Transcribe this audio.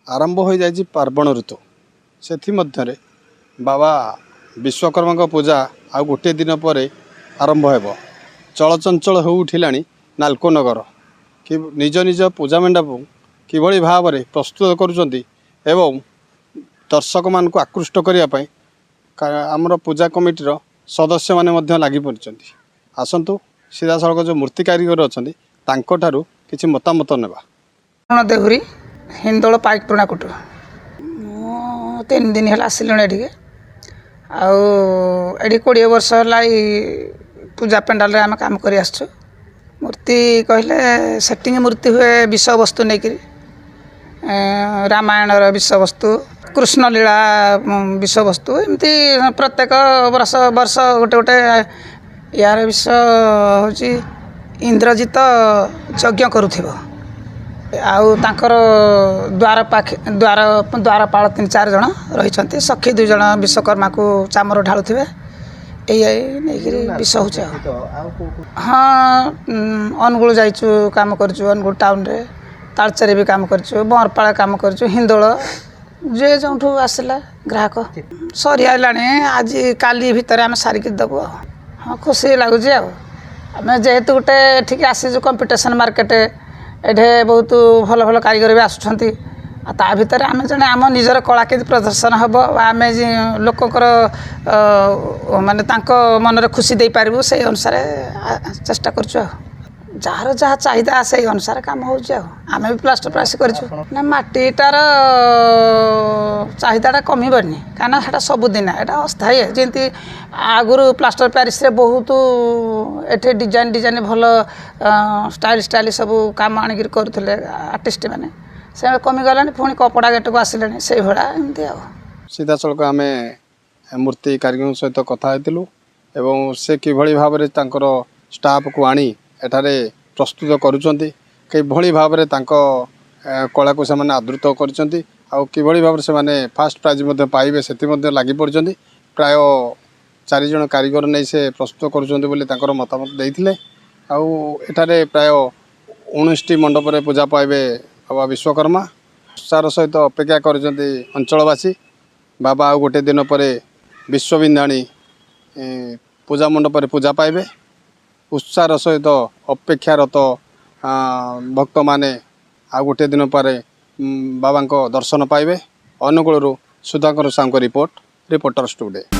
आरंभ हो जाए पार्वण ऋतु से मध्य बाबा विश्वकर्मा पूजा आ गोटे दिन पर आरंभ हो चलचंचल हो उठिला नालको नगर कि निज निज पूजा मंडप किभली भाव में प्रस्तुत करुँच दर्शक मान आकृष्ट करने आमर पूजा कमिटीर सदस्य माने लगी पड़ते आसतु सीधा सड़क जो मूर्ति कारीगर अच्छा कि मतामत ना देहुरी हिंदोल पाइक पुराणा कुटु 3 दिन है आसिलुण ये आड़ी 20 वर्ष है पूजा पेंडाल आम काम कर मूर्ति कहले सेटिंग मूर्ति हुए विषय वस्तु नहीं करी रामायण विषय वस्तु कृष्णलीला विषय वस्तु एमती प्रत्येक वर्ष वर्ष गोटे गोटे यार विषय हूँ इंद्रजित यज्ञ करुथिबो आउ तांकर द्वारपाल 3-4 जन रही सखी 2 जन विश्वकर्मा को चामर ढालुवे यही नहीं विष हो हाँ अनुगुल जाइचु काम करचु अनुगुल टाउन रे तालचेरी भी काम करचु बरपाड़ा काम करचु हिंदोल जे जो आसला ग्राहक सरी आइलानी आज काली भितर आम सारिक देबू हाँ खुशी लगुच आम जेहेतु गोटे ठीक आसीचु कंपिटिशन मार्केट एठे बहुत भल भल कारीगर भी आसुंच ता भर आम जन आम निजर कला के प्रदर्शन हम आम लोकर माने मन खुशी दे पारू से अनुसार चेष्टा करूँ जार जहाँ चाहिदा से अनुसार काम हो आम भी प्लास्टर प्राइस कर मटीटार चाहिदाटा कमिबनी कहीं सबुदिन यहाँ अस्थायी जमी आगुरी प्लास्टर प्यारिस बहुत एटे डिजाइन डिजाइन भल स्टाइल सब काम आणिक करुले आर्टिस्ट मैंने से कमिगला पुणी कपड़ा गेट को आसिले से भाया एमती सीधा सड़क आम मूर्ति कारीगर सहित कथा एवं से किभली भाव में स्टाफ को आनी एठारे प्रस्तुत करुँच किभली भाव में कला को से आदृत करी भाव से फास्ट प्राइज पाइबे से लगी पड़ते प्राय 4 जन कारीगर नहीं से प्रस्तुत करुँच मतामत देते आठारे प्राय 19टी मंडप पूजा पाइबे बाबा विश्वकर्मा उत्साह सहित अपेक्षा कर अंचलवासी बाबा आउ गोटे दिन पर विश्वविंदाणी पूजा मंडप पूजा पाइबे उत्साह सहित अपेक्षारत भक्त माने आ गोटे दिन पर बाबा दर्शन पाइबे अनुगुल सुधाकर साहू रिपोर्टर स्टूडियो।